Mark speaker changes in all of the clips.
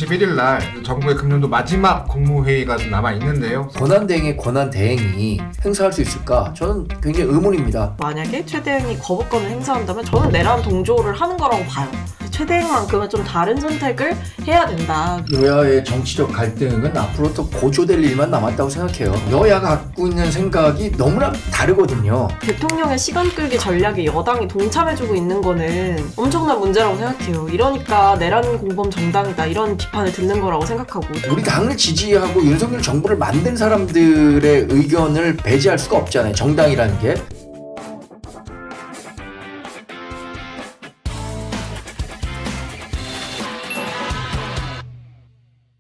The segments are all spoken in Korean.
Speaker 1: 11일 날 정부의 금년도 마지막 국무회의가 좀 남아 있는데요.
Speaker 2: 권한대행의 권한대행이 행사할 수 있을까? 저는 굉장히 의문입니다.
Speaker 3: 만약에 최대행이 거부권을 행사한다면 저는 내란 동조를 하는 거라고 봐요. 최대행만큼은 좀 다른 선택을 해야 된다.
Speaker 2: 여야의 정치적 갈등은 앞으로 또 고조될 일만 남았다고 생각해요. 여야가 갖고 있는 생각이 너무나 다르거든요.
Speaker 3: 대통령의 시간 끌기 전략에 여당이 동참해주고 있는 거는 엄청난 문제라고 생각해요. 이러니까 내란 공범 정당이다 이런 비판을 듣는 거라고 생각하고,
Speaker 2: 우리 당을 지지하고 윤석열 정부를 만든 사람들의 의견을 배제할 수가 없잖아요. 정당이라는 게.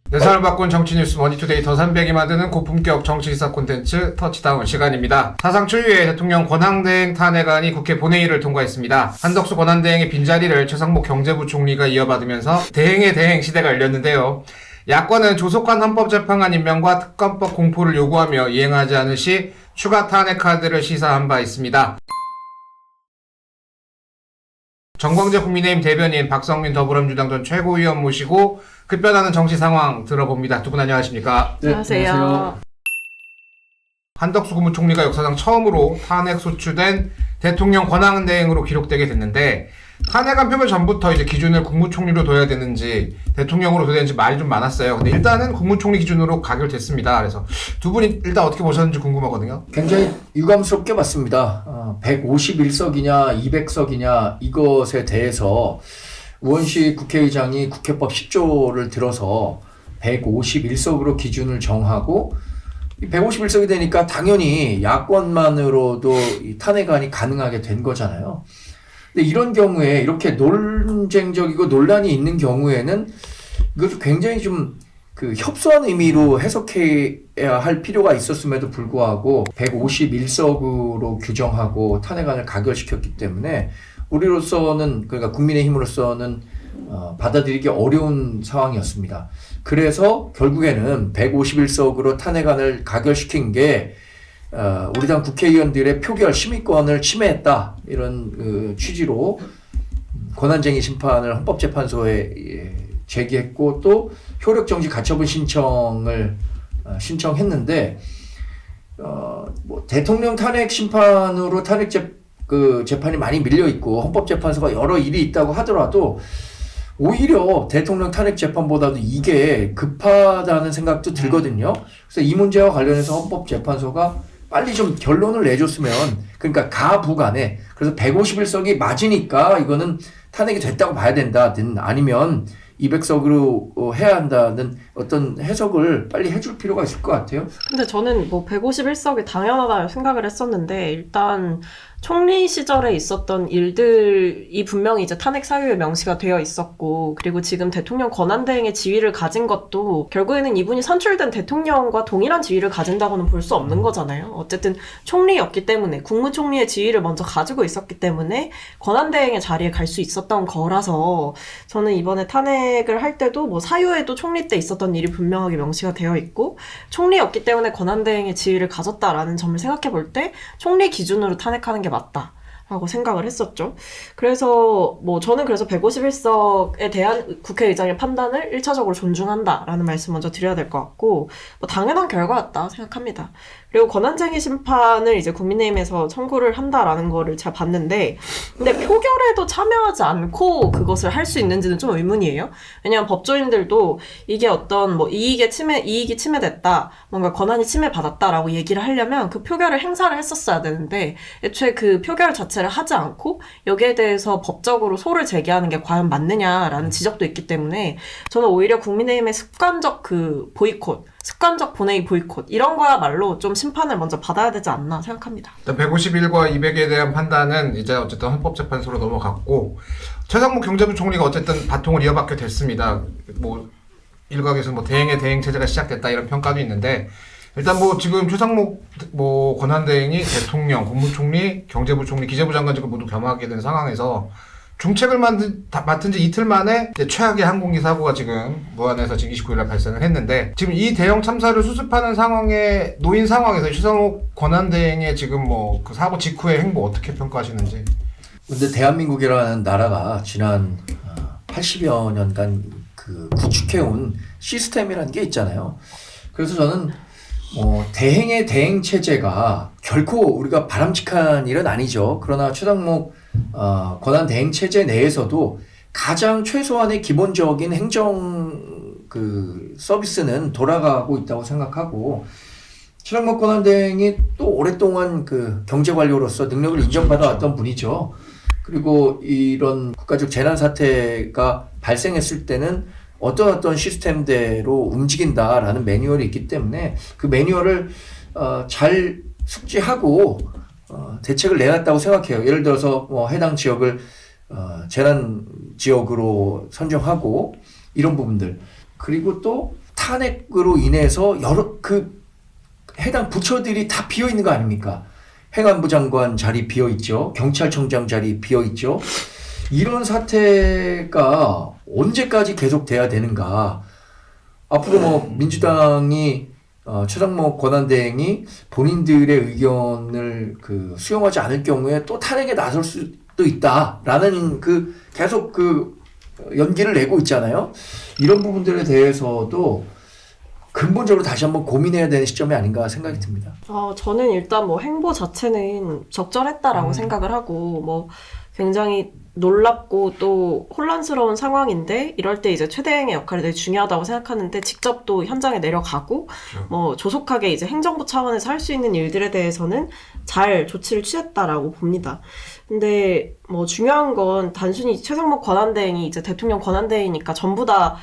Speaker 1: 세상을 바꾼 정치뉴스 머니투데이 더 300이 만드는 고품격 정치기사 콘텐츠 터치다운 시간입니다. 사상 초유의 대통령 권한대행 탄핵안이 국회 본회의를 통과했습니다. 한덕수 권한대행의 빈자리를 최상목 경제부총리가 이어받으면서 대행의 대행 시대가 열렸는데요. 야권은 조속한 헌법재판관 임명과 특검법 공포를 요구하며 이행하지 않을 시 추가 탄핵 카드를 시사한 바 있습니다. 정광재 국민의힘 대변인, 박성민 더불어민주당 전 최고위원 모시고 급변하는 정치 상황 들어봅니다. 두 분 안녕하십니까?
Speaker 2: 네,
Speaker 3: 안녕하세요.
Speaker 1: 한덕수 국무총리가 역사상 처음으로 탄핵 소추된 대통령 권한대행으로 기록되게 됐는데, 탄핵안 표결 전부터 이제 기준을 국무총리로 둬야 되는지 대통령으로 둬야 되는지 말이 좀 많았어요. 근데 일단은 국무총리 기준으로 가결됐습니다. 그래서 두 분이 일단 어떻게 보셨는지 궁금하거든요.
Speaker 2: 굉장히 유감스럽게 봤습니다. 151석이냐 200석이냐 이것에 대해서 우원식 국회의장이 국회법 10조를 들어서 151석으로 기준을 정하고, 151석이 되니까 당연히 야권만으로도 이 탄핵안이 가능하게 된 거잖아요. 근데 이런 경우에 이렇게 논쟁적이고 논란이 있는 경우에는 이것도 굉장히 좀 그 협소한 의미로 해석해야 할 필요가 있었음에도 불구하고 151석으로 규정하고 탄핵안을 가결시켰기 때문에 우리로서는, 그러니까 국민의힘으로서는 받아들이기 어려운 상황이었습니다. 그래서 결국에는 151석으로 탄핵안을 가결시킨 게 우리 당 국회의원들의 표결 심의권을 침해했다, 이런 취지로 권한쟁의 심판을 헌법재판소에 제기했고, 또 효력정지 가처분 신청을 신청했는데, 뭐 대통령 탄핵 심판으로 탄핵 재판이 많이 밀려 있고 헌법재판소가 여러 일이 있다고 하더라도 오히려 대통령 탄핵 재판보다도 이게 급하다는 생각도 들거든요. 그래서 이 문제와 관련해서 헌법재판소가 빨리 좀 결론을 내줬으면, 그러니까 가부간에, 그래서 151석이 맞으니까 이거는 탄핵이 됐다고 봐야 된다든 아니면 200석으로 해야 한다는 어떤 해석을 빨리 해줄 필요가 있을 것 같아요.
Speaker 3: 근데 저는 뭐 151석이 당연하다 생각을 했었는데, 일단 총리 시절에 있었던 일들이 분명히 이제 탄핵 사유에 명시가 되어 있었고, 그리고 지금 대통령 권한대행의 지위를 가진 것도 결국에는 이분이 선출된 대통령과 동일한 지위를 가진다고는 볼 수 없는 거잖아요. 어쨌든 총리였기 때문에, 국무총리의 지위를 먼저 가지고 있었기 때문에 권한대행의 자리에 갈 수 있었던 거라서, 저는 이번에 탄핵을 할 때도 뭐 사유에도 총리 때 있었던 일이 분명하게 명시가 되어 있고, 총리였기 때문에 권한대행의 지위를 가졌다라는 점을 생각해 볼 때 총리 기준으로 탄핵하는 게 맞다라고 생각을 했었죠. 그래서 뭐 저는 그래서 151석에 대한 국회의장의 판단을 1차적으로 존중한다라는 말씀 먼저 드려야 될 것 같고, 뭐 당연한 결과였다 생각합니다. 그리고 권한쟁의 심판을 이제 국민의힘에서 청구를 한다라는 거를 제가 봤는데, 근데 표결에도 참여하지 않고 그것을 할 수 있는지는 좀 의문이에요. 왜냐하면 법조인들도 이게 어떤 뭐 이익이 침해됐다, 뭔가 권한이 침해받았다라고 얘기를 하려면 그 표결을 행사를 했었어야 되는데, 애초에 그 표결 자체를 하지 않고 여기에 대해서 법적으로 소를 제기하는 게 과연 맞느냐라는 지적도 있기 때문에, 저는 오히려 국민의힘의 습관적 그 보이콧, 습관적 본회의 보이콧, 이런 거야말로 좀 심판을 먼저 받아야 되지 않나 생각합니다.
Speaker 1: 151과 200에 대한 판단은 이제 어쨌든 헌법재판소로 넘어갔고, 최상목 경제부총리가 어쨌든 바통을 이어받게 됐습니다. 뭐 일각에서 뭐 대행의 대행 체제가 시작됐다 이런 평가도 있는데, 일단 뭐 지금 최상목 뭐 권한대행이 대통령, 국무총리, 경제부총리, 기재부 장관직을 모두 겸하게 된 상황에서 중책을 맡은 지 이틀 만에 최악의 항공기 사고가 지금 무안에서 지금 29일날 발생을 했는데, 지금 이 대형 참사를 수습하는 상황에 놓인 상황에서 최상목 권한대행의 지금 뭐 그 사고 직후의 행보 어떻게 평가하시는지?
Speaker 2: 근데 대한민국이라는 나라가 지난 80여 년간 그 그 구축해온 시스템이라는 게 있잖아요. 그래서 저는 대행의 대행 체제가 결코 우리가 바람직한 일은 아니죠. 그러나 최상목 권한 대행 체제 내에서도 가장 최소한의 기본적인 행정 그 서비스는 돌아가고 있다고 생각하고, 최상목 권한 대행이 또 오랫동안 그 경제 관료로서 능력을 인정받아왔던 분이죠. 그리고 이런 국가적 재난 사태가 발생했을 때는 어떤 시스템대로 움직인다라는 매뉴얼이 있기 때문에 그 매뉴얼을 잘 숙지하고 대책을 내놨다고 생각해요. 예를 들어서 해당 지역을 재난 지역으로 선정하고 이런 부분들, 그리고 또 탄핵으로 인해서 여러 그 해당 부처들이 다 비어 있는 거 아닙니까? 행안부 장관 자리 비어 있죠. 경찰청장 자리 비어 있죠. 이런 사태가 언제까지 계속돼야 되는가? 앞으로 민주당이 최상목 권한대행이 본인들의 의견을 그 수용하지 않을 경우에 또 탄핵에 나설 수도 있다라는 그 계속 그 연기를 내고 있잖아요. 이런 부분들에 대해서도 근본적으로 다시 한번 고민해야 되는 시점이 아닌가 생각이 듭니다.
Speaker 3: 저는 일단 행보 자체는 적절했다라고 생각을 하고, 굉장히 놀랍고 또 혼란스러운 상황인데, 이럴 때 이제 최대행의 역할이 되게 중요하다고 생각하는데, 직접 또 현장에 내려가고, 조속하게 이제 행정부 차원에서 할 수 있는 일들에 대해서는 잘 조치를 취했다라고 봅니다. 근데 중요한 건 단순히 최상목 권한대행이 이제 대통령 권한대행이니까 전부 다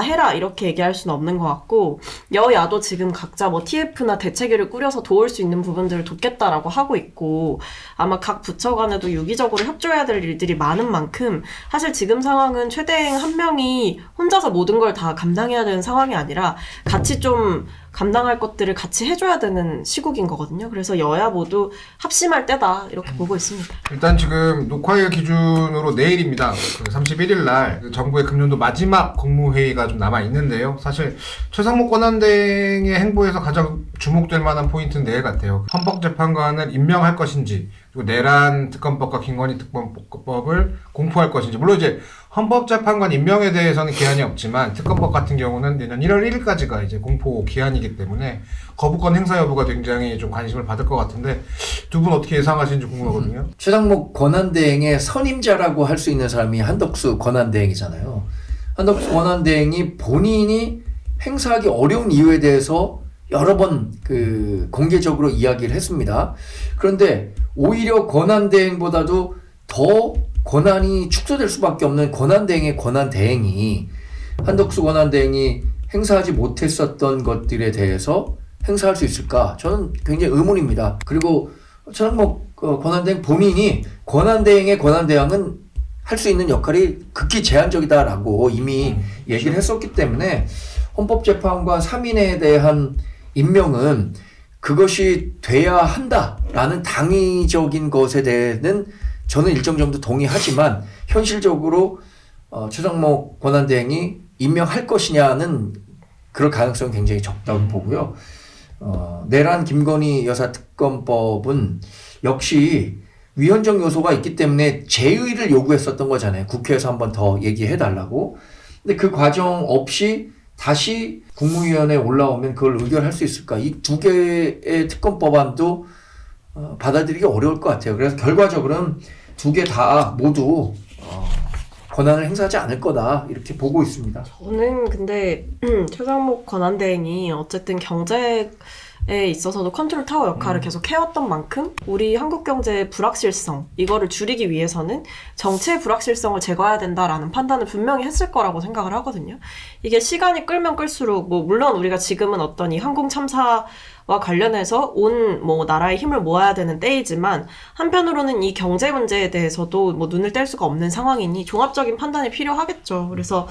Speaker 3: 해라 이렇게 얘기할 수는 없는 것 같고, 여야도 지금 각자 TF나 대책위를 꾸려서 도울 수 있는 부분들을 돕겠다라고 하고 있고, 아마 각 부처 간에도 유기적으로 협조해야 될 일들이 많은 만큼 사실 지금 상황은 최대행 한 명이 혼자서 모든 걸 다 감당해야 되는 상황이 아니라 같이 좀 감당할 것들을 같이 해줘야 되는 시국인 거거든요. 그래서 여야 모두 합심할 때다 이렇게 보고 있습니다.
Speaker 1: 일단 지금 녹화일 기준으로 내일입니다. 31일 날 정부의 금년도 마지막 국무회의가 좀 남아 있는데요. 사실 최상목 권한대행의 행보에서 가장 주목될 만한 포인트는 내일 같아요. 헌법재판관을 임명할 것인지, 그리고 내란 특검법과 김건희 특검법을 공포할 것인지. 물론 이제 헌법재판관 임명에 대해서는 기한이 없지만 특검법 같은 경우는 내년 1월 1일까지가 이제 공포 기한이기 때문에 거부권 행사 여부가 굉장히 좀 관심을 받을 것 같은데, 두 분 어떻게 예상하시는지 궁금하거든요.
Speaker 2: 최상목 권한대행의 선임자라고 할 수 있는 사람이 한덕수 권한대행이잖아요. 한덕수 권한대행이 본인이 행사하기 어려운 이유에 대해서 여러 번 공개적으로 이야기를 했습니다. 그런데 오히려 권한대행보다도 더 권한이 축소될 수밖에 없는 권한대행의 권한대행이, 한덕수 권한대행이 행사하지 못했었던 것들에 대해서 행사할 수 있을까? 저는 굉장히 의문입니다. 그리고 최상목 권한대행 본인이 권한대행의 권한대행은 할 수 있는 역할이 극히 제한적이다라고 이미 얘기를 했었기 때문에 헌법재판관 3인에 대한 임명은 그것이 돼야 한다라는 당위적인 것에 대해서는 저는 일정 정도 동의하지만, 현실적으로 최상목 권한대행이 임명할 것이냐는 그럴 가능성이 굉장히 적다고 보고요. 내란 김건희 여사 특검법은 역시 위헌적 요소가 있기 때문에 재의를 요구했었던 거잖아요. 국회에서 한 번 더 얘기해달라고. 근데 그 과정 없이 다시 국무위원회에 올라오면 그걸 의결할 수 있을까? 이 두 개의 특검법안도 받아들이기 어려울 것 같아요. 그래서 결과적으로는 두 개 다 모두 권한을 행사하지 않을 거다 이렇게 보고 있습니다.
Speaker 3: 저는 근데 최상목 권한대행이 어쨌든 경제에 있어서도 컨트롤 타워 역할을 계속 해왔던 만큼 우리 한국 경제의 불확실성, 이거를 줄이기 위해서는 정치의 불확실성을 제거해야 된다라는 판단을 분명히 했을 거라고 생각을 하거든요. 이게 시간이 끌면 끌수록 물론 우리가 지금은 어떤 이 항공 참사와 관련해서 온 나라의 힘을 모아야 되는 때이지만, 한편으로는 이 경제 문제에 대해서도 눈을 뗄 수가 없는 상황이니 종합적인 판단이 필요하겠죠. 그래서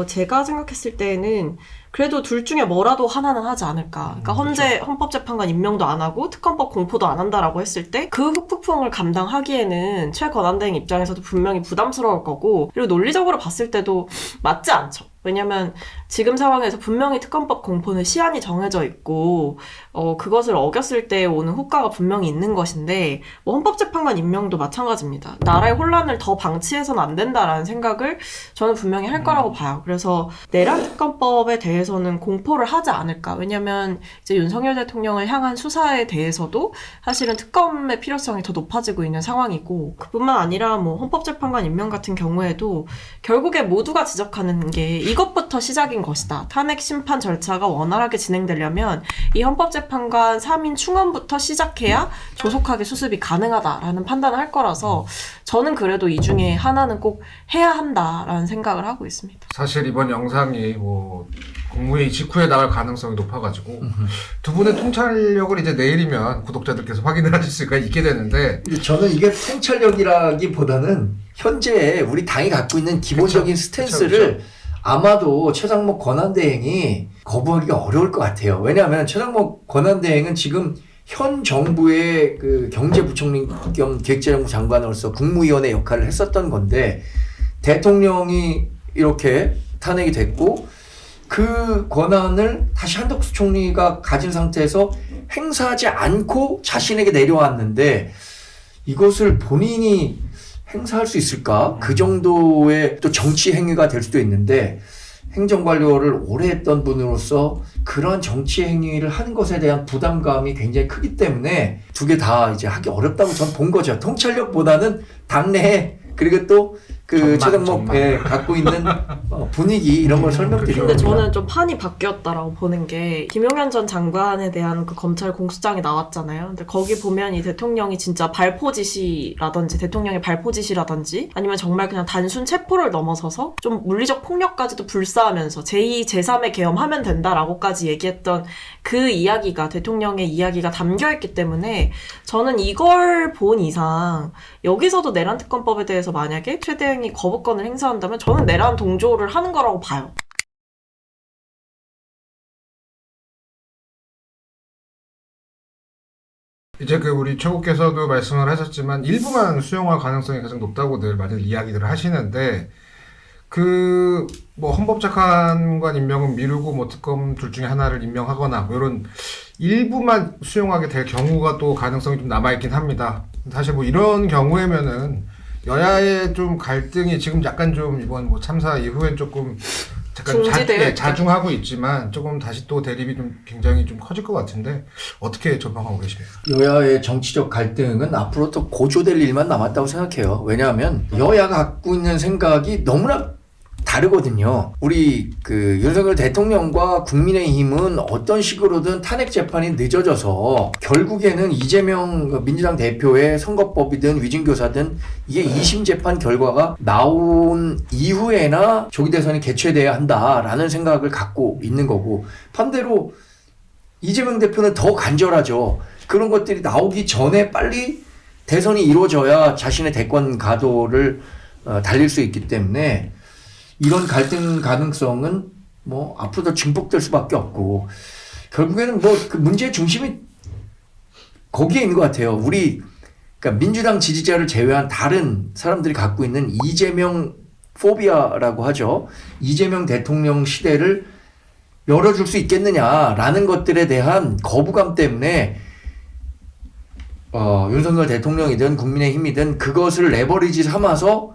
Speaker 3: 제가 생각했을 때는 그래도 둘 중에 뭐라도 하나는 하지 않을까. 그러니까 헌법재판관 임명도 안 하고 특검법 공포도 안 한다라고 했을 때 그 후폭풍을 감당하기에는 최 권한대행 입장에서도 분명히 부담스러울 거고, 그리고 논리적으로 봤을 때도 맞지 않죠. 왜냐면 지금 상황에서 분명히 특검법 공포는 시한이 정해져 있고 그것을 어겼을 때 오는 후과가 분명히 있는 것인데 뭐 헌법재판관 임명도 마찬가지입니다. 나라의 혼란을 더 방치해서는 안 된다라는 생각을 저는 분명히 할 거라고 봐요. 그래서 내란 특검법에 대해서는 공포를 하지 않을까. 왜냐면 이제 윤석열 대통령을 향한 수사에 대해서도 사실은 특검의 필요성이 더 높아지고 있는 상황이고 그뿐만 아니라 뭐 헌법재판관 임명 같은 경우에도 결국에 모두가 지적하는 게 이것부터 시작인 것이다. 탄핵 심판 절차가 원활하게 진행되려면 이 헌법재판관 3인 충원부터 시작해야 조속하게 수습이 가능하다라는 판단을 할 거라서 저는 그래도 이 중에 하나는 꼭 해야 한다라는 생각을 하고 있습니다.
Speaker 1: 사실 이번 영상이 뭐 국무회의 직후에 나갈 가능성이 높아가지고 두 분의 통찰력을 이제 내일이면 구독자들께서 확인을 하실 수가 있게 되는데
Speaker 2: 저는 이게 통찰력이라기보다는 현재 우리 당이 갖고 있는 기본적인 스탠스를 아마도 최상목 권한대행이 거부하기가 어려울 것 같아요. 왜냐하면 최상목 권한대행은 지금 현 정부의 그 경제부총리 겸 기획재정부 장관으로서 국무위원회 역할을 했었던 건데 대통령이 이렇게 탄핵이 됐고 그 권한을 다시 한덕수 총리가 가진 상태에서 행사하지 않고 자신에게 내려왔는데 이것을 본인이 행사할 수 있을까? 그 정도의 또 정치 행위가 될 수도 있는데 행정관료를 오래 했던 분으로서 그런 정치 행위를 하는 것에 대한 부담감이 굉장히 크기 때문에 두 개 다 이제 하기 어렵다고 전 본 거죠. 통찰력보다는 당내에 그리고 또 그 최상목에 갖고 있는 분위기 이런 걸 설명드리는
Speaker 3: 근데
Speaker 2: 겁니다.
Speaker 3: 저는 좀 판이 바뀌었다라고 보는 게 김용현 전 장관에 대한 그 검찰 공수장이 나왔잖아요. 근데 거기 보면 이 대통령이 진짜 발포 지시라든지 대통령의 발포 지시라든지 아니면 정말 그냥 단순 체포를 넘어서서 좀 물리적 폭력까지도 불사하면서 제2, 제3의 계엄하면 된다라고까지 얘기했던 그 이야기가 대통령의 이야기가 담겨있기 때문에 저는 이걸 본 이상 여기서도 내란 특검법에 대해서 만약에 최대행이 거부권을 행사한다면 저는 내란 동조를 하는 거라고 봐요.
Speaker 1: 이제 그 우리 최고께서도 말씀을 하셨지만 일부만 수용할 가능성이 가장 높다고들 많은 이야기들을 하시는데 그 뭐 헌법재판관 임명은 미루고 뭐 특검 둘 중에 하나를 임명하거나 뭐 이런 일부만 수용하게 될 경우가 또 가능성이 좀 남아있긴 합니다. 사실 뭐 이런 경우에면은 여야의 좀 갈등이 지금 약간 좀 이번 뭐 참사 이후엔 조금 잠깐 자중하고 있지만 조금 다시 또 대립이 좀 굉장히 좀 커질 것 같은데 어떻게 전망하고 계십니까?
Speaker 2: 여야의 정치적 갈등은 앞으로 또 고조될 일만 남았다고 생각해요. 왜냐하면 여야가 갖고 있는 생각이 너무나 다르거든요. 우리 그 윤석열 대통령과 국민의힘은 어떤 식으로든 탄핵 재판이 늦어져서 결국에는 이재명 민주당 대표의 선거법이든 위증교사든 이게 2심 재판 결과가 나온 이후에나 조기 대선이 개최돼야 한다라는 생각을 갖고 있는 거고 반대로 이재명 대표는 더 간절하죠. 그런 것들이 나오기 전에 빨리 대선이 이루어져야 자신의 대권 가도를 달릴 수 있기 때문에 이런 갈등 가능성은 뭐 앞으로 더 증폭될 수밖에 없고 결국에는 뭐 그 문제의 중심이 거기에 있는 것 같아요. 우리 그러니까 민주당 지지자를 제외한 다른 사람들이 갖고 있는 이재명 포비아라고 하죠. 이재명 대통령 시대를 열어줄 수 있겠느냐라는 것들에 대한 거부감 때문에 윤석열 대통령이든 국민의힘이든 그것을 레버리지 삼아서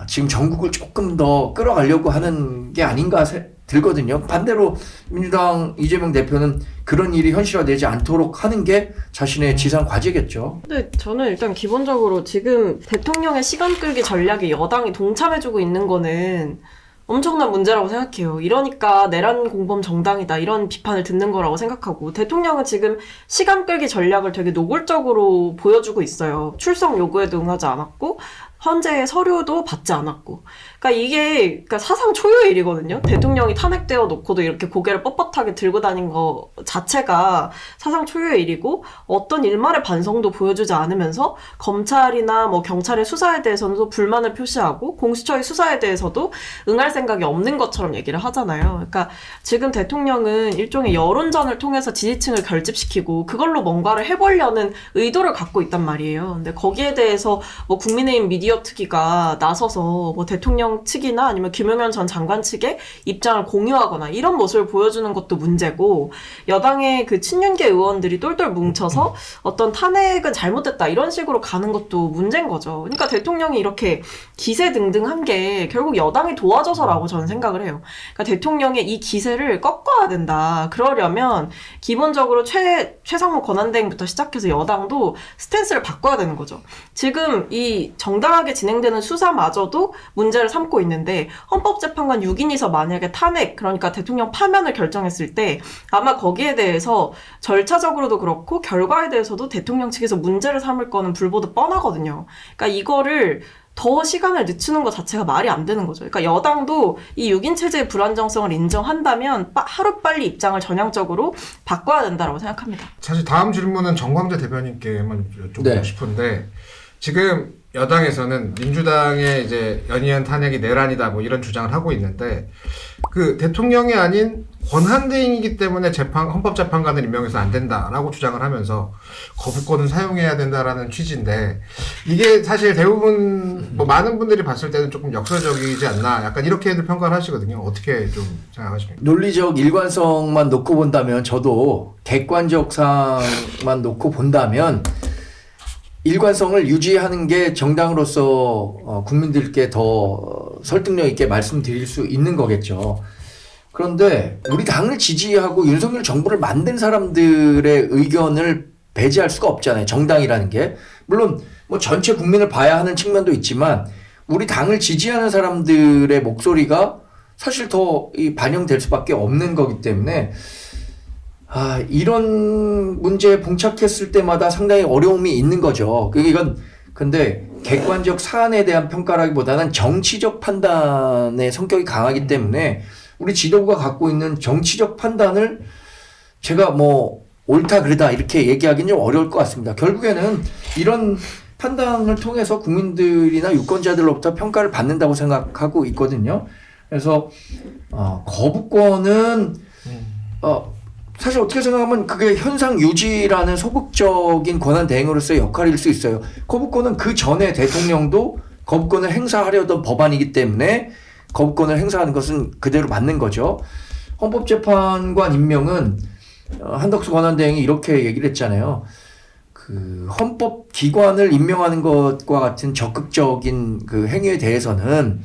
Speaker 2: 지금 전국을 조금 더 끌어가려고 하는 게 아닌가 들거든요. 반대로 민주당 이재명 대표는 그런 일이 현실화되지 않도록 하는 게 자신의 지상 과제겠죠.
Speaker 3: 근데 저는 일단 기본적으로 지금 대통령의 시간 끌기 전략에 여당이 동참해주고 있는 거는 엄청난 문제라고 생각해요. 이러니까 내란 공범 정당이다 이런 비판을 듣는 거라고 생각하고 대통령은 지금 시간 끌기 전략을 되게 노골적으로 보여주고 있어요. 출석 요구에도 응하지 않았고 현재 서류도 받지 않았고. 그러니까 이게 사상 초유의 일이거든요. 대통령이 탄핵되어 놓고도 이렇게 고개를 뻣뻣하게 들고 다닌 거 자체가 사상 초유의 일이고 어떤 일말의 반성도 보여주지 않으면서 검찰이나 뭐 경찰의 수사에 대해서는 불만을 표시하고 공수처의 수사에 대해서도 응할 생각이 없는 것처럼 얘기를 하잖아요. 그러니까 지금 대통령은 일종의 여론전을 통해서 지지층을 결집시키고 그걸로 뭔가를 해보려는 의도를 갖고 있단 말이에요. 근데 거기에 대해서 뭐 국민의힘 미디어 특위가 나서서 뭐 대통령 대통령 측이나 아니면 김용현 전 장관 측의 입장을 공유하거나 이런 모습을 보여주는 것도 문제고, 여당의 그 친윤계 의원들이 똘똘 뭉쳐서 어떤 탄핵은 잘못됐다 이런 식으로 가는 것도 문제인 거죠. 그러니까 대통령이 이렇게 기세등등한 게 결국 여당이 도와줘서라고 저는 생각을 해요. 그러니까 대통령의 이 기세를 꺾어야 된다. 그러려면 기본적으로 최상무 권한대행부터 시작해서 여당도 스탠스를 바꿔야 되는 거죠. 지금 이 정당하게 진행되는 수사마저도 문제를 삼고 있는데, 헌법재판관 6인이서 만약에 탄핵, 그러니까 대통령 파면을 결정했을 때 아마 거기에 대해서 절차적으로도 그렇고 결과에 대해서도 대통령 측에서 문제를 삼을 거는 불보듯 뻔하거든요. 그러니까 이거를 더 시간을 늦추는 것 자체가 말이 안 되는 거죠. 그러니까 여당도 이 6인 체제의 불안정성을 인정한다면 하루빨리 입장을 전향적으로 바꿔야 된다고 생각합니다.
Speaker 1: 사실 다음 질문은 정광재 대변인께만 여쭤보고
Speaker 2: 네.
Speaker 1: 싶은데, 지금 여당에서는 민주당의 이제 연이은 탄핵이 내란이다 뭐 이런 주장을 하고 있는데, 그 대통령이 아닌 권한대행이기 때문에 헌법재판관을 임명해서 안 된다라고 주장을 하면서 거부권은 사용해야 된다라는 취지인데, 이게 사실 대부분 뭐 많은 분들이 봤을 때는 조금 역설적이지 않나, 약간 이렇게들 평가를 하시거든요. 어떻게 좀 생각하십니까?
Speaker 2: 논리적 일관성만 놓고 본다면, 저도 객관적 사항만 놓고 본다면 일관성을 유지하는 게 정당으로서 국민들께 더 설득력 있게 말씀드릴 수 있는 거겠죠. 그런데 우리 당을 지지하고 윤석열 정부를 만든 사람들의 의견을 배제할 수가 없잖아요. 정당이라는 게. 물론 뭐 전체 국민을 봐야 하는 측면도 있지만, 우리 당을 지지하는 사람들의 목소리가 사실 더 반영될 수밖에 없는 거기 때문에, 이런 문제에 봉착했을 때마다 상당히 어려움이 있는 거죠. 이건 근데 객관적 사안에 대한 평가라기보다는 정치적 판단의 성격이 강하기 때문에, 우리 지도부가 갖고 있는 정치적 판단을 제가 뭐 옳다 그르다 이렇게 얘기하기는 좀 어려울 것 같습니다. 결국에는 이런 판단을 통해서 국민들이나 유권자들로부터 평가를 받는다고 생각하고 있거든요. 그래서 거부권은 사실 어떻게 생각하면 그게 현상 유지라는 소극적인 권한 대행으로서의 역할일 수 있어요. 거부권은 그 전에 대통령도 거부권을 행사하려던 법안이기 때문에 거부권을 행사하는 것은 그대로 맞는 거죠. 헌법재판관 임명은 한덕수 권한대행이 이렇게 얘기를 했잖아요. 그 헌법기관을 임명하는 것과 같은 적극적인 그 행위에 대해서는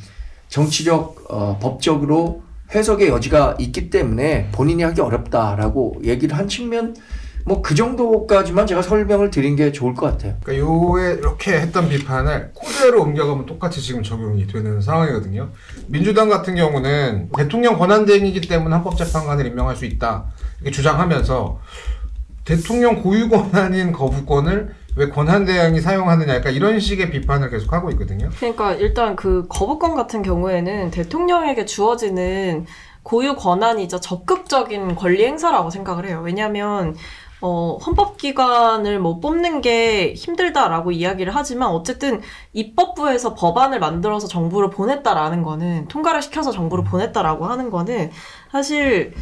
Speaker 2: 정치적, 법적으로 해석의 여지가 있기 때문에 본인이 하기 어렵다라고 얘기를 한 측면, 뭐 그 정도까지만 제가 설명을 드린 게 좋을 것 같아요.
Speaker 1: 그러니까 요에 이렇게 했던 비판을 그대로 옮겨가면 똑같이 지금 적용이 되는 상황이거든요. 민주당 같은 경우는 대통령 권한대행이기 때문에 헌법재판관을 임명할 수 있다 이렇게 주장하면서, 대통령 고유 권한인 거부권을 왜 권한대행이 사용하느냐, 약간 이런 식의 비판을 계속 하고 있거든요.
Speaker 3: 그러니까 일단 그 거부권 같은 경우에는 대통령에게 주어지는 고유 권한이자 적극적인 권리 행사라고 생각을 해요. 왜냐하면 헌법기관을 뭐 뽑는 게 힘들다라고 이야기를 하지만, 어쨌든 입법부에서 법안을 만들어서 정부를 보냈다라는 거는, 통과를 시켜서 정부를 보냈다라고 하는 거는 사실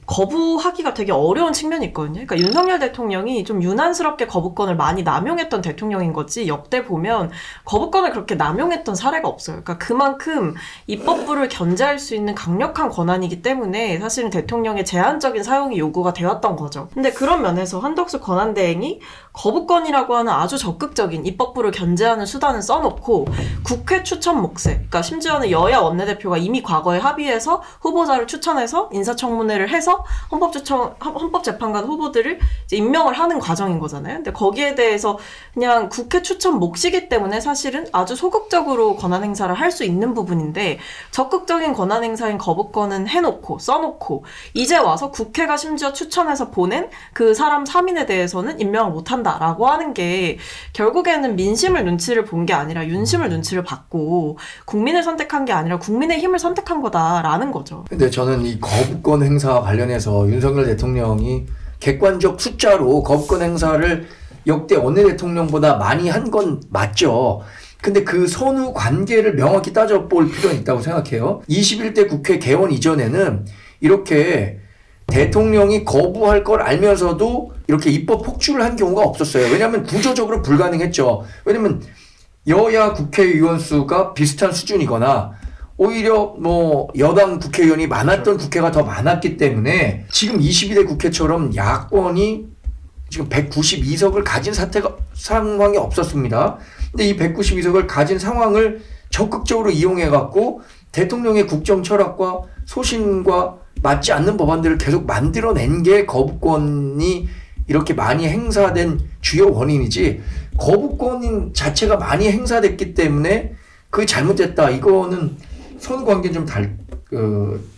Speaker 3: 거부하기가 되게 어려운 측면이 있거든요. 그러니까 윤석열 대통령이 좀 유난스럽게 거부권을 많이 남용했던 대통령인 거지, 역대 보면 거부권을 그렇게 남용했던 사례가 없어요. 그러니까 그만큼 입법부를 견제할 수 있는 강력한 권한이기 때문에 사실은 대통령의 제한적인 사용이 요구가 되었던 거죠. 근데 그런 면에서 한덕수 권한대행이 거부권이라고 하는 아주 적극적인 입법부를 견제하는 수단을 써놓고, 국회 추천 몫에, 그러니까 심지어는 여야 원내대표가 이미 과거에 합의해서 후보자를 추천해서 인사청문회를 해서 헌법재판관 후보들을 이제 임명을 하는 과정인 거잖아요. 근데 거기에 대해서 그냥 국회 추천 몫이기 때문에 사실은 아주 소극적으로 권한 행사를 할 수 있는 부분인데, 적극적인 권한 행사인 거부권은 해놓고 써놓고, 이제 와서 국회가 심지어 추천해서 보낸 그 사람 3인에 대해서는 임명을 못한다라고 하는 게, 결국에는 민심을 눈치를 본 게 아니라 윤심을 눈치를 봤고, 국민을 선택한 게 아니라 국민의 힘을 선택한 거다라는 거죠.
Speaker 2: 근데 저는 이 거부권 행사와 관련해서 윤석열 대통령이 객관적 숫자로 거부권 행사를 역대 어느 대통령보다 많이 한 건 맞죠. 근데 그 선후 관계를 명확히 따져볼 필요는 있다고 생각해요. 21대 국회 개원 이전에는 이렇게 대통령이 거부할 걸 알면서도 이렇게 입법 폭주를 한 경우가 없었어요. 왜냐하면 구조적으로 불가능했죠. 왜냐하면 여야 국회의원 수가 비슷한 수준이거나 오히려 뭐 여당 국회의원이 많았던 국회가 더 많았기 때문에 지금 22대 국회처럼 야권이 지금 192석을 가진 상황이 없었습니다. 근데 이 192석을 가진 상황을 적극적으로 이용해갖고 대통령의 국정 철학과 소신과 맞지 않는 법안들을 계속 만들어낸 게 거부권이 이렇게 많이 행사된 주요 원인이지, 거부권 자체가 많이 행사됐기 때문에 그게 잘못됐다, 이거는 선관계 좀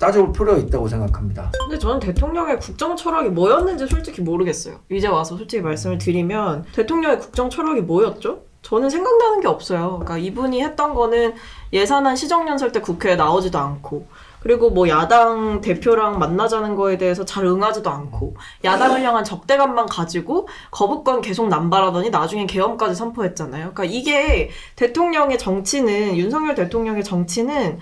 Speaker 2: 따져볼 필요가 있다고 생각합니다.
Speaker 3: 근데 저는 대통령의 국정 철학이 뭐였는지 솔직히 모르겠어요. 이제 와서 솔직히 말씀을 드리면 대통령의 국정 철학이 뭐였죠? 저는 생각나는 게 없어요. 그러니까 이분이 했던 거는 예산안 시정연설 때 국회에 나오지도 않고, 그리고 뭐 야당 대표랑 만나자는 거에 대해서 잘 응하지도 않고, 야당을 향한 적대감만 가지고 거부권 계속 남발하더니 나중에 계엄까지 선포했잖아요. 그러니까 이게 대통령의 정치는, 윤석열 대통령의 정치는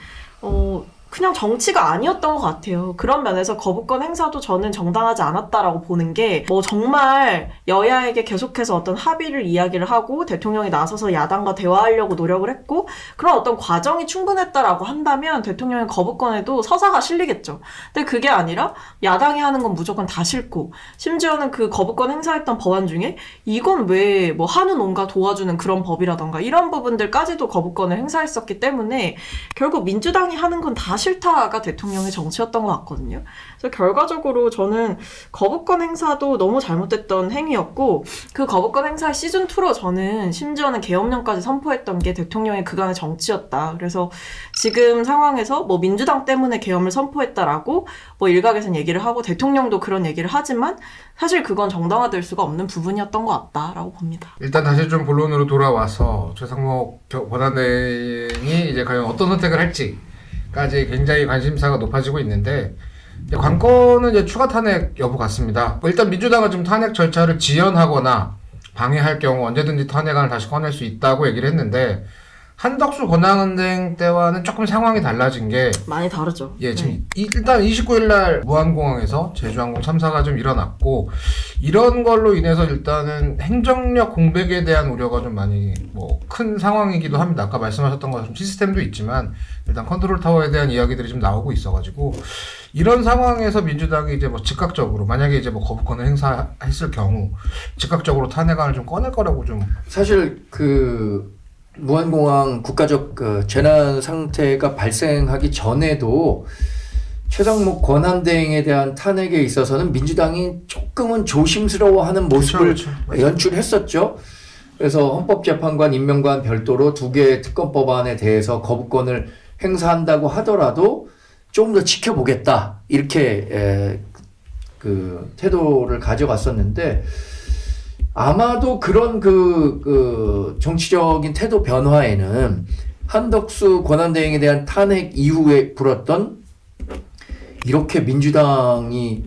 Speaker 3: 그냥 정치가 아니었던 것 같아요. 그런 면에서 거부권 행사도 저는 정당하지 않았다라고 보는 게, 뭐 정말 여야에게 계속해서 어떤 합의를 이야기를 하고 대통령이 나서서 야당과 대화하려고 노력을 했고 그런 어떤 과정이 충분했다라고 한다면 대통령의 거부권에도 서사가 실리겠죠. 근데 그게 아니라 야당이 하는 건 무조건 다 싫고, 심지어는 그 거부권 행사했던 법안 중에 이건 왜 뭐 한우농가 도와주는 그런 법이라던가 이런 부분들까지도 거부권을 행사했었기 때문에 결국 민주당이 하는 건 다 싫다가 대통령의 정치였던 것 같거든요. 그래서 결과적으로 저는 거부권 행사도 너무 잘못됐던 행위였고, 그 거부권 행사의 시즌2로 저는 심지어는 계엄령까지 선포했던 게 대통령의 그간의 정치였다. 그래서 지금 상황에서 뭐 민주당 때문에 계엄을 선포했다라고 뭐 일각에서는 얘기를 하고 대통령도 그런 얘기를 하지만 사실 그건 정당화될 수가 없는 부분이었던 것 같다라고 봅니다.
Speaker 1: 일단 다시 좀 본론으로 돌아와서 최상목 권한대행이 이제 과연 어떤 선택을 할지까지 굉장히 관심사가 높아지고 있는데, 이제 관건은 이제 추가 탄핵 여부 같습니다. 일단 민주당은 지금 탄핵 절차를 지연하거나 방해할 경우 언제든지 탄핵안을 다시 꺼낼 수 있다고 얘기를 했는데, 한덕수 권한대행 때와는 조금 상황이 달라진 게,
Speaker 3: 많이 다르죠.
Speaker 1: 예, 지금 일단 29일 날 무안공항에서 제주항공 참사가 좀 일어났고, 이런 걸로 인해서 일단은 행정력 공백에 대한 우려가 좀 많이 뭐 큰 상황이기도 합니다. 아까 말씀하셨던 것처럼 시스템도 있지만 일단 컨트롤 타워에 대한 이야기들이 좀 나오고 있어가지고, 이런 상황에서 민주당이 이제 뭐 즉각적으로, 만약에 이제 뭐 거부권을 행사했을 경우 즉각적으로 탄핵안을 좀 꺼낼 거라고 좀.
Speaker 2: 사실 무안공항 국가적 재난 상태가 발생하기 전에도 최상목 권한대행에 대한 탄핵에 있어서는 민주당이 조금은 조심스러워하는 모습을
Speaker 1: 그렇죠.
Speaker 2: 연출했었죠. 그래서 헌법재판관 임명관 별도로 2개의 특검법안에 대해서 거부권을 행사한다고 하더라도 좀 더 지켜보겠다, 이렇게 태도를 가져갔었는데, 아마도 그런 정치적인 태도 변화에는 한덕수 권한대행에 대한 탄핵 이후에 불었던, 이렇게 민주당이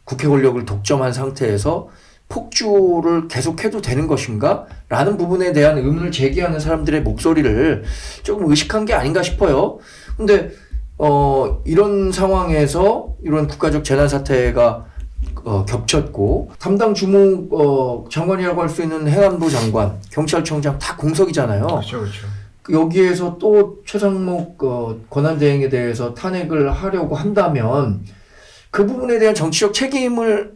Speaker 2: 국회 권력을 독점한 상태에서 폭주를 계속해도 되는 것인가? 라는 부분에 대한 의문을 제기하는 사람들의 목소리를 조금 의식한 게 아닌가 싶어요. 근데 이런 상황에서 이런 국가적 재난 사태가 겹쳤고, 담당 주무 장관이라고 할 수 있는 행안부 장관, 경찰청장 다 공석이잖아요.
Speaker 1: 그렇죠, 그렇죠.
Speaker 2: 여기에서 또 최상목 권한대행에 대해서 탄핵을 하려고 한다면 그 부분에 대한 정치적 책임을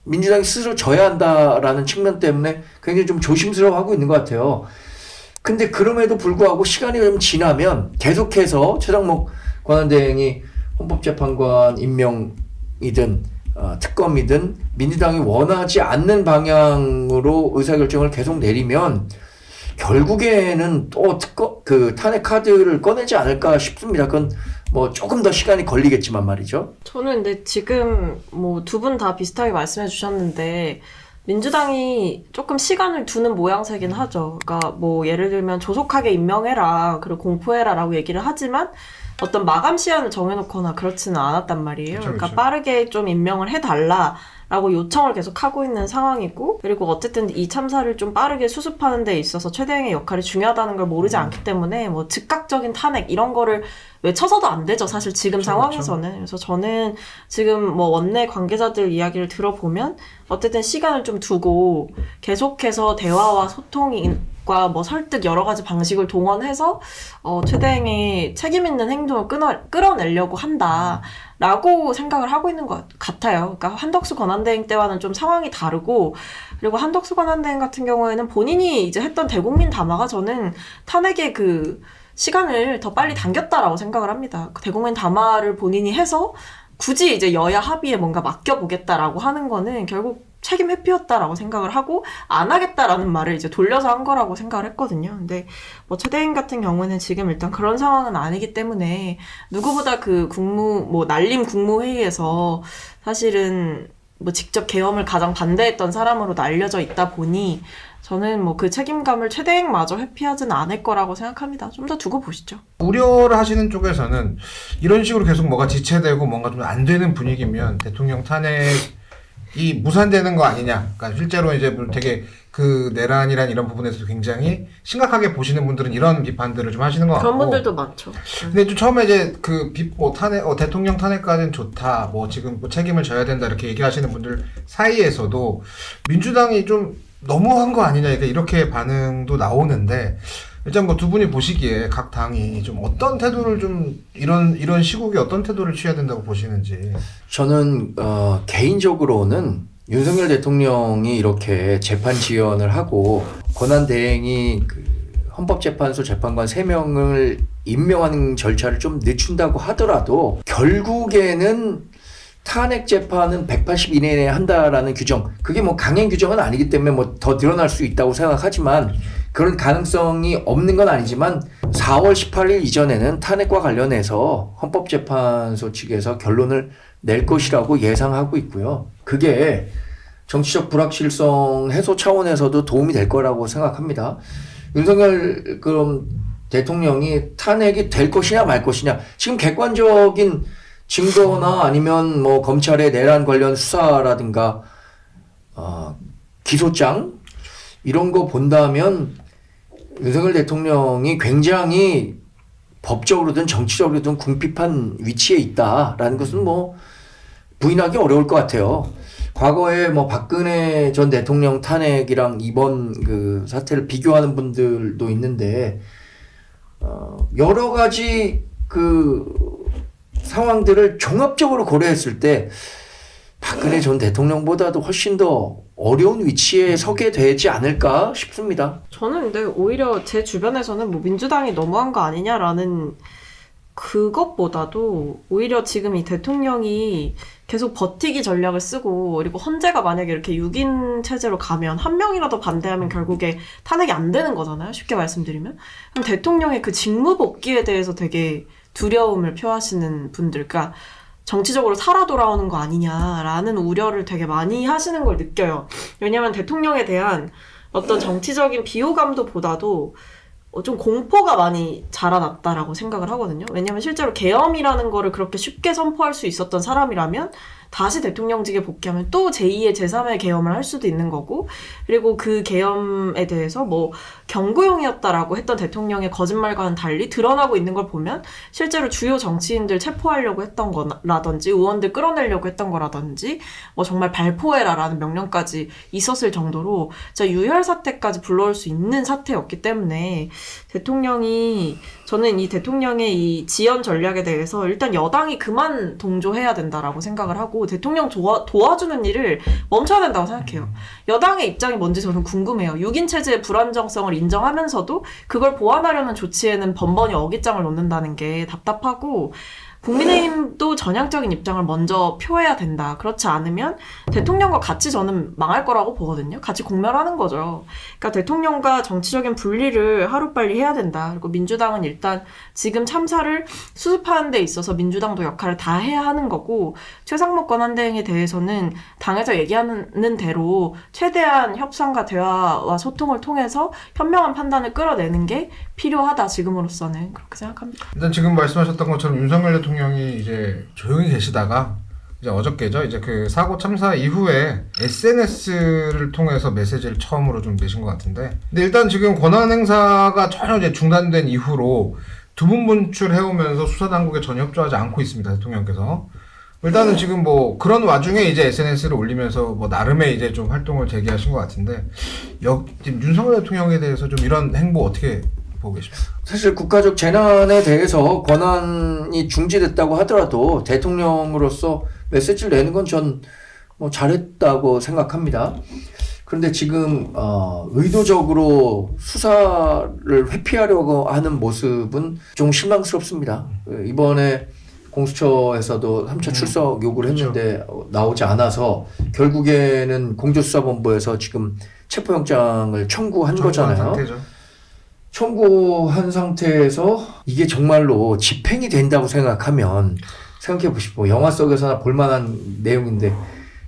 Speaker 2: 민주당이 스스로 져야 한다라는 측면 때문에 굉장히 좀 조심스러워하고 있는 것 같아요. 근데 그럼에도 불구하고 시간이 좀 지나면 계속해서 최상목 권한대행이 헌법재판관 임명이든 특검이든 민주당이 원하지 않는 방향으로 의사결정을 계속 내리면 결국에는 또 탄핵 카드를 꺼내지 않을까 싶습니다. 그건 뭐 조금 더 시간이 걸리겠지만 말이죠.
Speaker 3: 저는 근데 지금 뭐 두 분 다 비슷하게 말씀해 주셨는데, 민주당이 조금 시간을 두는 모양새긴 하죠. 그러니까 뭐 예를 들면 조속하게 임명해라, 그리고 공포해라라고 얘기를 하지만 어떤 마감 시한을 정해놓거나 그렇지는 않았단 말이에요.
Speaker 1: 그쵸,
Speaker 3: 그러니까
Speaker 1: 그쵸.
Speaker 3: 빠르게 좀 임명을 해달라라고 요청을 계속 하고 있는 상황이고, 그리고 어쨌든 이 참사를 좀 빠르게 수습하는 데 있어서 최대행의 역할이 중요하다는 걸 모르지 않기 때문에 뭐 즉각적인 탄핵 이런 거를 외쳐서도 안 되죠, 사실 지금
Speaker 1: 그쵸,
Speaker 3: 상황에서는. 그래서 저는 지금 뭐 원내 관계자들 이야기를 들어보면 어쨌든 시간을 좀 두고 계속해서 대화와 소통과 압력과 뭐 설득 여러 가지 방식을 동원해서 최대행의 책임 있는 행동을 끌어내려고 한다라고 생각을 하고 있는 것 같아요. 그러니까 한덕수 권한대행 때와는 좀 상황이 다르고, 그리고 한덕수 권한대행 같은 경우에는 본인이 이제 했던 대국민 담화가 저는 탄핵의 그 시간을 더 빨리 당겼다라고 생각을 합니다. 그 대국민 담화를 본인이 해서 굳이 이제 여야 합의에 뭔가 맡겨보겠다라고 하는 거는 결국 책임 회피였다라고 생각을 하고 안 하겠다라는 말을 이제 돌려서 한 거라고 생각을 했거든요. 근데 뭐 최대행 같은 경우는 지금 일단 그런 상황은 아니기 때문에 누구보다 그 난림 국무회의에서 사실은 뭐 직접 계엄을 가장 반대했던 사람으로 알려져 있다 보니 저는 뭐 그 책임감을 최대행마저 회피하지는 않을 거라고 생각합니다. 좀 더 두고 보시죠.
Speaker 1: 우려를 하시는 쪽에서는 이런 식으로 계속 뭐가 지체되고 뭔가 좀 안 되는 분위기면 대통령 탄핵이 무산되는 거 아니냐. 그러니까 실제로 이제 되게 그 내란이란 이런 부분에서 굉장히 심각하게 보시는 분들은 이런 비판들을 좀 하시는 것 같고.
Speaker 3: 그런 분들도 많죠.
Speaker 1: 근데 좀 처음에 이제 대통령 탄핵까지는 좋다. 뭐 지금 뭐 책임을 져야 된다 이렇게 얘기하시는 분들 사이에서도 민주당이 좀 너무한 거 아니냐 이렇게 반응도 나오는데 일단 뭐 두 분이 보시기에 각 당이 좀 어떤 태도를 좀 이런 시국에 어떤 태도를 취해야 된다고 보시는지.
Speaker 2: 저는 개인적으로는 윤석열 대통령이 이렇게 재판 지연을 하고 권한대행이 그 헌법재판소 재판관 3명을 임명하는 절차를 좀 늦춘다고 하더라도 결국에는 탄핵 재판은 180일 이내에 한다라는 규정, 그게 뭐 강행 규정은 아니기 때문에 뭐 더 늘어날 수 있다고 생각하지만 그런 가능성이 없는 건 아니지만 4월 18일 이전에는 탄핵과 관련해서 헌법재판소 측에서 결론을 낼 것이라고 예상하고 있고요. 그게 정치적 불확실성 해소 차원에서도 도움이 될 거라고 생각합니다. 윤석열 그럼 대통령이 탄핵이 될 것이냐 말 것이냐, 지금 객관적인 증거나 아니면 뭐 검찰의 내란 관련 수사라든가 기소장 이런 거 본다면 윤석열 대통령이 굉장히 법적으로든 정치적으로든 궁핍한 위치에 있다라는 것은 뭐 부인하기 어려울 것 같아요. 과거에 뭐 박근혜 전 대통령 탄핵이랑 이번 그 사태를 비교하는 분들도 있는데 여러 가지 그 상황들을 종합적으로 고려했을 때 박근혜 전 대통령보다도 훨씬 더 어려운 위치에 서게 되지 않을까 싶습니다.
Speaker 3: 저는 근데 오히려 제 주변에서는 뭐 민주당이 너무한 거 아니냐라는 그것보다도 오히려 지금 이 대통령이 계속 버티기 전략을 쓰고, 그리고 헌재가 만약에 이렇게 6인 체제로 가면 한 명이라도 반대하면 결국에 탄핵이 안 되는 거잖아요. 쉽게 말씀드리면. 그럼 대통령의 그 직무 복귀에 대해서 되게 두려움을 표하시는 분들, 그러니까 정치적으로 살아 돌아오는 거 아니냐라는 우려를 되게 많이 하시는 걸 느껴요. 왜냐하면 대통령에 대한 어떤 정치적인 비호감도 보다도 좀 공포가 많이 자라났다라고 생각을 하거든요. 왜냐하면 실제로 계엄이라는 거를 그렇게 쉽게 선포할 수 있었던 사람이라면 다시 대통령직에 복귀하면 또 제2의 제3의 계엄을 할 수도 있는 거고, 그리고 그 계엄에 대해서 뭐 경고용이었다라고 했던 대통령의 거짓말과는 달리 드러나고 있는 걸 보면 실제로 주요 정치인들 체포하려고 했던 거라든지 의원들 끌어내려고 했던 거라든지 뭐 정말 발포해라라는 명령까지 있었을 정도로 진짜 유혈 사태까지 불러올 수 있는 사태였기 때문에 저는 이 대통령의 이 지연 전략에 대해서 일단 여당이 그만 동조해야 된다라고 생각을 하고 대통령 도와주는 일을 멈춰야 된다고 생각해요. 여당의 입장이 뭔지 저는 궁금해요. 6인 체제의 불안정성을 인정하면서도 그걸 보완하려는 조치에는 번번이 어깃장을 놓는다는 게 답답하고, 국민의힘도 전향적인 입장을 먼저 표해야 된다. 그렇지 않으면 대통령과 같이 저는 망할 거라고 보거든요. 같이 공멸하는 거죠. 그러니까 대통령과 정치적인 분리를 하루빨리 해야 된다. 그리고 민주당은 일단 지금 참사를 수습하는 데 있어서 민주당도 역할을 다 해야 하는 거고, 최상목 권한대행에 대해서는 당에서 얘기하는 대로 최대한 협상과 대화와 소통을 통해서 현명한 판단을 끌어내는 게 필요하다. 지금으로서는 그렇게 생각합니다.
Speaker 1: 일단 지금 말씀하셨던 것처럼 윤석열 대통령이 이제 조용히 계시다가 이제 어저께죠. 이제 그 사고 참사 이후에 SNS를 통해서 메시지를 처음으로 좀 내신 것 같은데, 근데 일단 지금 권한 행사가 전혀 이제 중단된 이후로 두 분 분출해오면서 수사 당국에 전혀 협조하지 않고 있습니다. 대통령께서. 일단은 지금 뭐 그런 와중에 이제 SNS를 올리면서 뭐 나름의 이제 좀 활동을 재개하신 것 같은데 지금 윤석열 대통령에 대해서 좀 이런 행보 어떻게 보고 계십니까?
Speaker 2: 사실 국가적 재난에 대해서 권한이 중지됐다고 하더라도 대통령으로서 메시지를 내는 건 전 뭐 잘했다고 생각합니다. 그런데 지금 의도적으로 수사를 회피하려고 하는 모습은 좀 실망스럽습니다. 이번에 공수처에서도 3차 출석 요구를 했는데 나오지 않아서 결국에는 공조수사본부에서 지금 체포영장을 청구한 거잖아요.
Speaker 1: 상태죠.
Speaker 2: 청구한 상태에서 이게 정말로 집행이 된다고 생각하면 생각해 보시고 영화 속에서나 볼만한 내용인데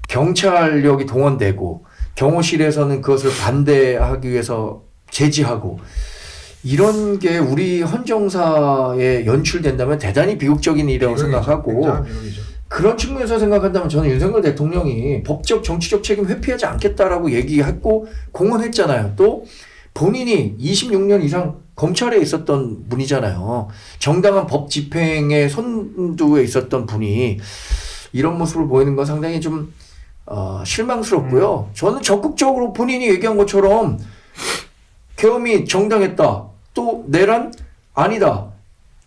Speaker 2: 경찰력이 동원되고 경호실에서는 그것을 반대하기 위해서 제지하고 이런 게 우리 헌정사에 연출된다면 대단히 비극적인 일이라고 생각하고 그런 측면에서 생각한다면 저는 윤석열 대통령이 법적 정치적 책임 회피하지 않겠다라고 얘기했고 공언했잖아요. 또 본인이 26년 이상 검찰에 있었던 분이잖아요. 정당한 법 집행의 선두에 있었던 분이 이런 모습을 보이는 건 상당히 좀 실망스럽고요. 저는 적극적으로 본인이 얘기한 것처럼 계엄이 정당했다. 또 내란 아니다.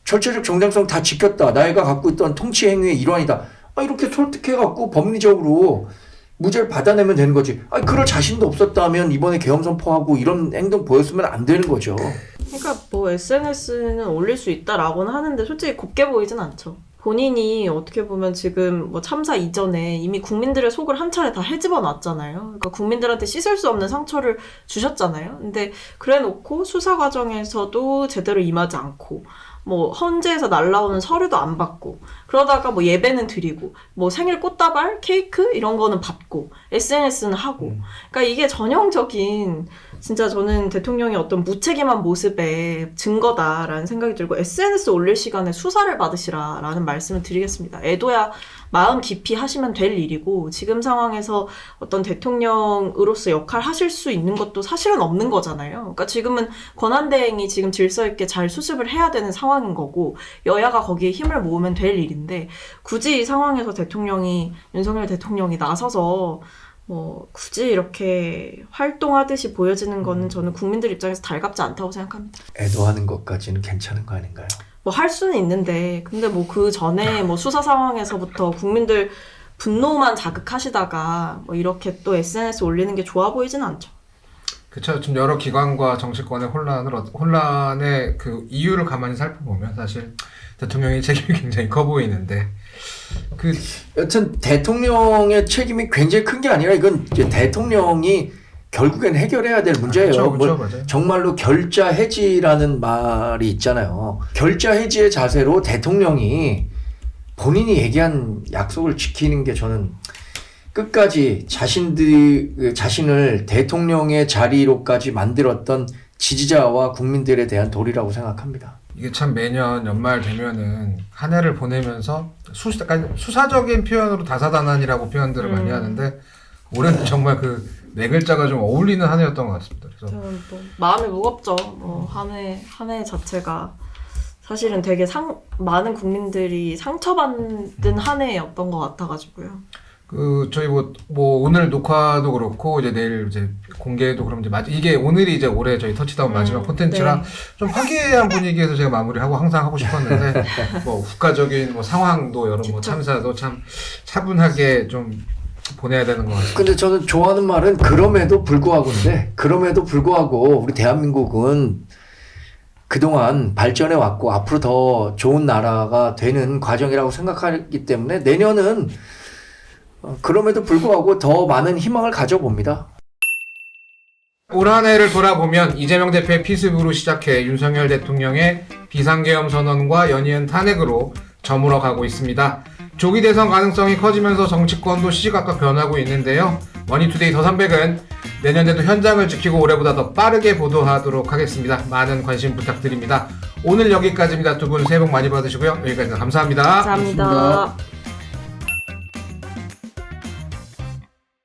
Speaker 2: 절차적 정당성 다 지켰다. 나이가 갖고 있던 통치 행위의 일환이다. 이렇게 설득해갖고 법리적으로 무죄를 받아내면 되는 거지. 그럴 자신도 없었다면 이번에 계엄 선포하고 이런 행동 보였으면 안 되는 거죠.
Speaker 3: 그러니까 뭐 SNS는 올릴 수 있다라고는 하는데 솔직히 곱게 보이진 않죠. 본인이 어떻게 보면 지금 뭐 참사 이전에 이미 국민들의 속을 한 차례 다 헤집어 놨잖아요. 그러니까 국민들한테 씻을 수 없는 상처를 주셨잖아요. 근데 그래 놓고 수사 과정에서도 제대로 임하지 않고 뭐 헌재에서 날라오는 서류도 안 받고 그러다가 뭐 예배는 드리고 뭐 생일 꽃다발, 케이크 이런 거는 받고 SNS는 하고 그러니까 이게 전형적인 진짜 저는 대통령의 어떤 무책임한 모습의 증거다라는 생각이 들고 SNS 올릴 시간에 수사를 받으시라라는 말씀을 드리겠습니다. 애도야 마음 깊이 하시면 될 일이고 지금 상황에서 어떤 대통령으로서 역할 하실 수 있는 것도 사실은 없는 거잖아요. 그러니까 지금은 권한대행이 지금 질서 있게 잘 수습을 해야 되는 상황인 거고 여야가 거기에 힘을 모으면 될 일인데 굳이 이 상황에서 윤석열 대통령이 나서서 뭐 굳이 이렇게 활동하듯이 보여지는 거는 저는 국민들 입장에서 달갑지 않다고 생각합니다.
Speaker 2: 애도하는 것까지는 괜찮은 거 아닌가요?
Speaker 3: 뭐 할 수는 있는데 근데 뭐 그 전에 뭐 수사 상황에서부터 국민들 분노만 자극하시다가 뭐 이렇게 또 SNS 올리는 게 좋아 보이진 않죠.
Speaker 1: 그렇죠. 지금 여러 기관과 정치권의 혼란의 그 이유를 가만히 살펴보면 사실 대통령의 책임이 굉장히 커 보이는데
Speaker 2: 여튼 대통령의 책임이 굉장히 큰 게 아니라 이건 이제 대통령이 결국엔 해결해야 될 문제예요.
Speaker 1: 그렇죠, 맞아요.
Speaker 2: 정말로 결자 해지라는 말이 있잖아요. 결자 해지의 자세로 대통령이 본인이 얘기한 약속을 지키는 게 저는 끝까지 자신을 대통령의 자리로까지 만들었던 지지자와 국민들에 대한 도리라고 생각합니다.
Speaker 1: 이게 참 매년 연말 되면은 한 해를 보내면서 수사적인 표현으로 다사다난이라고 표현들을 많이 하는데 올해는 정말 그 네 글자가 좀 어울리는 한 해였던 것 같습니다. 그래서
Speaker 3: 저는 또 마음이 무겁죠. 뭐 한 해 자체가 사실은 되게 많은 국민들이 상처받는 한 해였던 것 같아가지고요.
Speaker 1: 저희 뭐 오늘 녹화도 그렇고 이제 내일 이제 공개도 그럼 이제 이게 오늘이 이제 올해 저희 터치다운 마지막 콘텐츠라
Speaker 3: 네.
Speaker 1: 좀 화기애애한 분위기에서 제가 마무리하고 항상 하고 싶었는데 뭐 국가적인 뭐 상황도 여러 뭐 참사도 참 차분하게 좀 보내야 되는 것 같습니다.
Speaker 2: 근데 저는 좋아하는 말은 그럼에도 불구하고인데 그럼에도 불구하고 우리 대한민국은 그동안 발전해 왔고 앞으로 더 좋은 나라가 되는 과정이라고 생각하기 때문에 내년은 그럼에도 불구하고 더 많은 희망을 가져봅니다.
Speaker 1: 올 한 해를 돌아보면 이재명 대표의 피습으로 시작해 윤석열 대통령의 비상계엄 선언과 연이은 탄핵으로 저물어 가고 있습니다. 조기 대선 가능성이 커지면서 정치권도 시시각각 변하고 있는데요. 머니투데이 더300은 내년에도 현장을 지키고 올해보다 더 빠르게 보도하도록 하겠습니다. 많은 관심 부탁드립니다. 오늘 여기까지입니다. 두 분 새해 복 많이 받으시고요. 여기까지 감사합니다.
Speaker 3: 감사합니다.